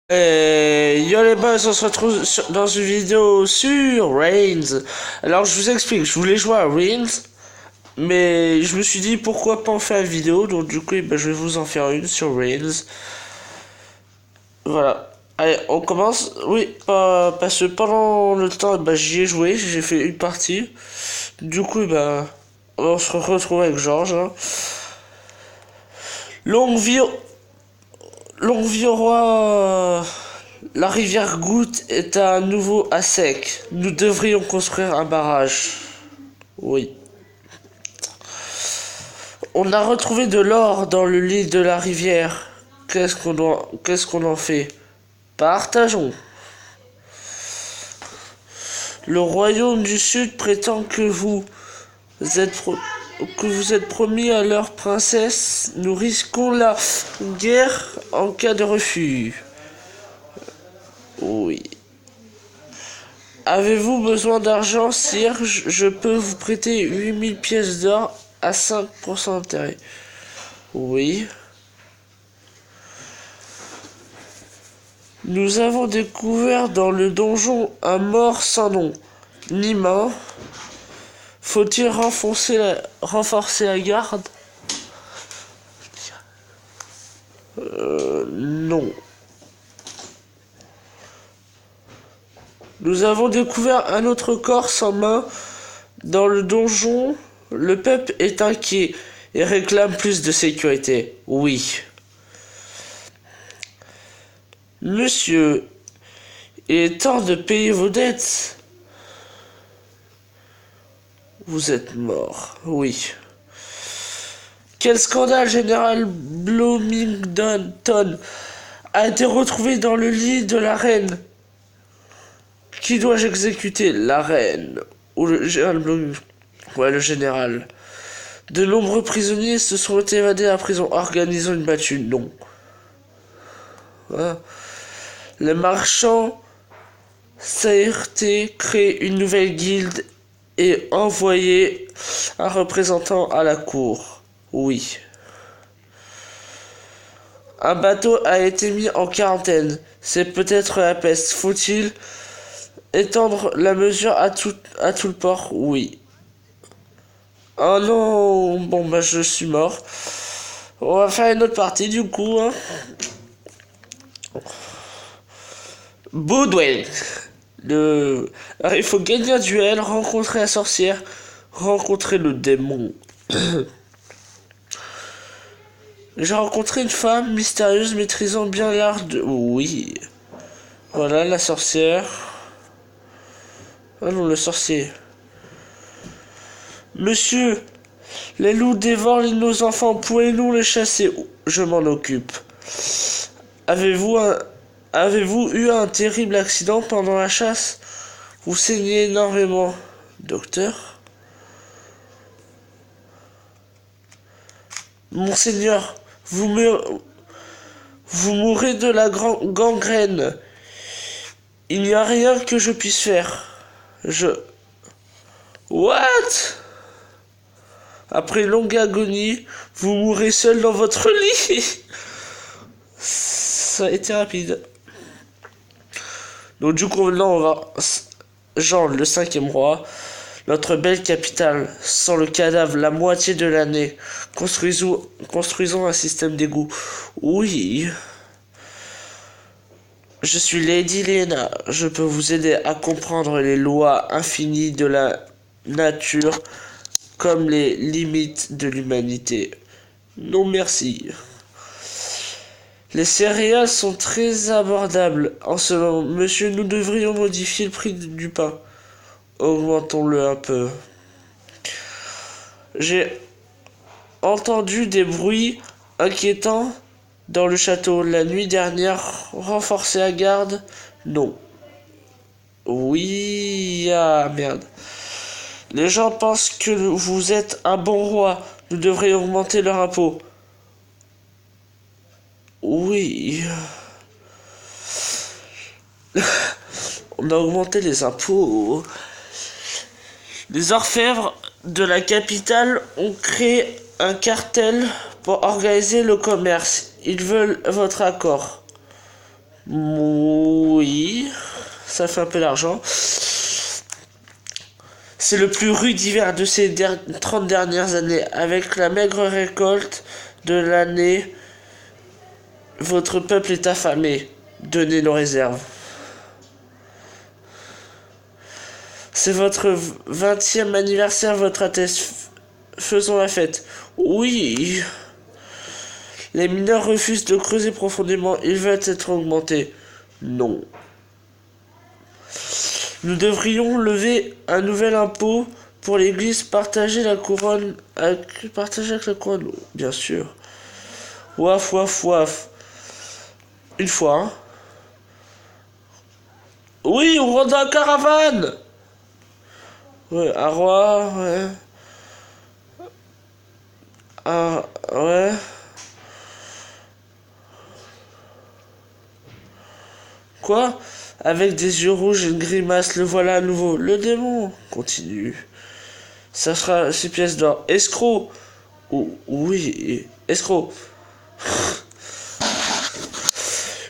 Yo les boss, on se retrouve dans une vidéo sur Reigns. Alors je vous explique, je voulais jouer à Reigns, mais je me suis dit pourquoi pas en faire une vidéo, donc du coup je vais vous en faire une sur Reigns. Voilà. Allez, on commence. Oui, parce que pendant le temps, j'y ai joué, j'ai fait une partie. Du coup, on se retrouve avec Georges, hein. Longue vie, longue vie au roi. La rivière Goutte est à nouveau à sec. Nous devrions construire un barrage. Oui. On a retrouvé de l'or dans le lit de la rivière. Qu'est-ce qu'on en fait? Partageons. Le royaume du Sud prétend que vous êtes promis à leur princesse. Nous risquons la guerre en cas de refus. Oui. Avez-vous besoin d'argent, sire? Je peux vous prêter 8000 pièces d'or à 5% d'intérêt. Oui. Nous avons découvert dans le donjon un mort sans nom, ni main. Faut-il renforcer la garde? Non. Nous avons découvert un autre corps sans main dans le donjon. Le peuple est inquiet et réclame plus de sécurité. Oui. Monsieur, il est temps de payer vos dettes. Vous êtes mort. Oui. Quel scandale, général Bloomington a été retrouvé dans le lit de la reine. Qui dois-je exécuter? La reine ou le général Bloomington? Ouais, le général. De nombreux prisonniers se sont évadés à la prison. Organisons une battue. Non. Hein? Les marchands Saërté crée une nouvelle guilde et envoyer un représentant à la cour. Oui. Un bateau a été mis en quarantaine. C'est peut-être la peste. Faut-il étendre la mesure à tout le port? Oui. Oh non, bon je suis mort. On va faire une autre partie du coup, hein. Baudouin. Alors, il faut gagner un duel, rencontrer la sorcière, rencontrer le démon. J'ai rencontré une femme mystérieuse maîtrisant bien l'art de... Oui. Voilà, la sorcière. Ah non, le sorcier. Monsieur, les loups dévorent nos enfants. Pouvez-nous les chasser? Je m'en occupe. Avez-vous eu un terrible accident pendant la chasse? Vous saignez énormément. Docteur? Monseigneur, vous mourrez de la gangrène. Il n'y a rien que je puisse faire. What? Après une longue agonie, vous mourrez seul dans votre lit. Ça a été rapide. Donc du coup, maintenant, on va... Jean, le cinquième roi. Notre belle capitale, sans le cadavre la moitié de l'année. Construisons un système d'égout. Oui. Je suis Lady Lena. Je peux vous aider à comprendre les lois infinies de la nature comme les limites de l'humanité. Non merci. Les céréales sont très abordables en ce moment. Monsieur, nous devrions modifier le prix du pain. Augmentons-le un peu. J'ai entendu des bruits inquiétants dans le château la nuit dernière. Renforcer la garde? Non. Oui, ah merde. Les gens pensent que vous êtes un bon roi. Nous devrions augmenter leur impôt. Oui. On a augmenté les impôts. Les orfèvres de la capitale ont créé un cartel pour organiser le commerce. Ils veulent votre accord. Oui, ça fait un peu d'argent. C'est le plus rude hiver de ces 30 dernières années. Avec la maigre récolte de l'année, votre peuple est affamé. Donnez nos réserves. C'est votre 20e anniversaire, votre Altesse. Faisons la fête. Oui. Les mineurs refusent de creuser profondément. Ils veulent être augmentés. Non. Nous devrions lever un nouvel impôt pour l'Église. Partager la couronne partager avec la couronne. Bien sûr. Waf, waf, waf. Une fois, hein. Oui, on rentre dans la caravane. Ouais, à Roi, ouais. Ah, ouais. Quoi? Avec des yeux rouges et une grimace, le voilà à nouveau. Le démon continue. Ça sera 6 pièces d'or. Escroc. Oh, oui, escroc.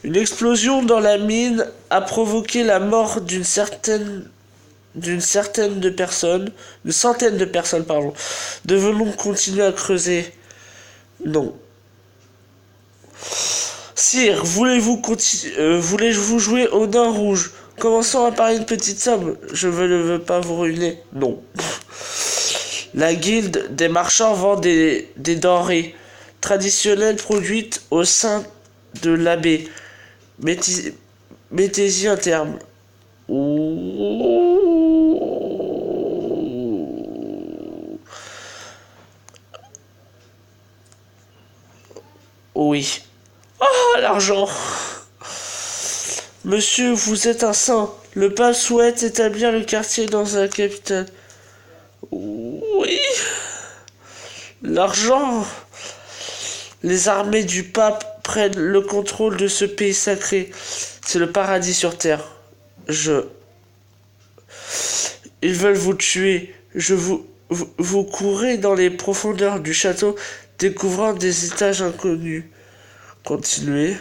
Une explosion dans la mine a provoqué la mort d'une centaine de personnes. Pardon. Devons-nous continuer à creuser? Non. Sire, voulez-vous jouer au nain rouge? Commençons à parier une petite somme. Je ne veux pas vous ruiner. Non. La guilde des marchands vend des denrées traditionnelles produites au sein de l'abbé. Mettez-y un terme. Oui. Oh, l'argent. Monsieur, vous êtes un saint. Le pape souhaite établir le quartier dans la capitale. Oui. L'argent. Les armées du pape prennent le contrôle de ce pays sacré. C'est le paradis sur terre. Ils veulent vous tuer. Vous courez dans les profondeurs du château, découvrant des étages inconnus. Continuez.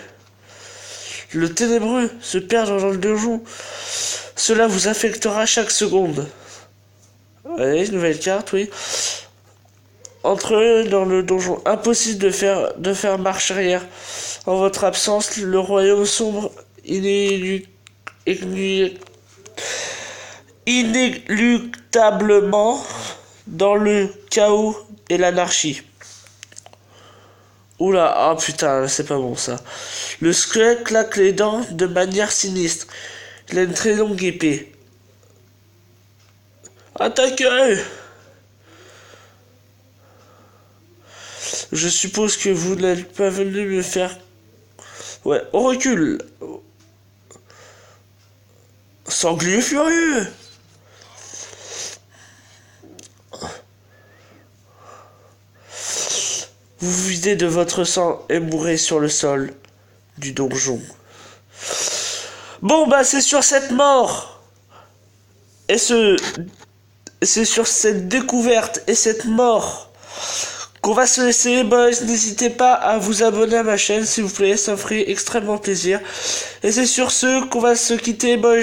Le ténébreux se perd dans le donjon. Cela vous affectera chaque seconde. Allez, nouvelle carte, oui. Entrez dans le donjon. Impossible de faire marche arrière. En votre absence, le royaume sombre inéluctablement dans le chaos et l'anarchie. Oula, ah putain, c'est pas bon ça. Le squelette claque les dents de manière sinistre. Il a une très longue épée. Attaquez! Je suppose que vous n'êtes pas venu me faire... Ouais, on recule. Sanglier furieux! Vous vous videz de votre sang et mourrez sur le sol du donjon. Bon, bah, c'est sur cette mort et c'est sur cette découverte et cette mort qu'on va se laisser, les boys. N'hésitez pas à vous abonner à ma chaîne, s'il vous plaît, ça me ferait extrêmement plaisir. Et c'est sur ce qu'on va se quitter, boys.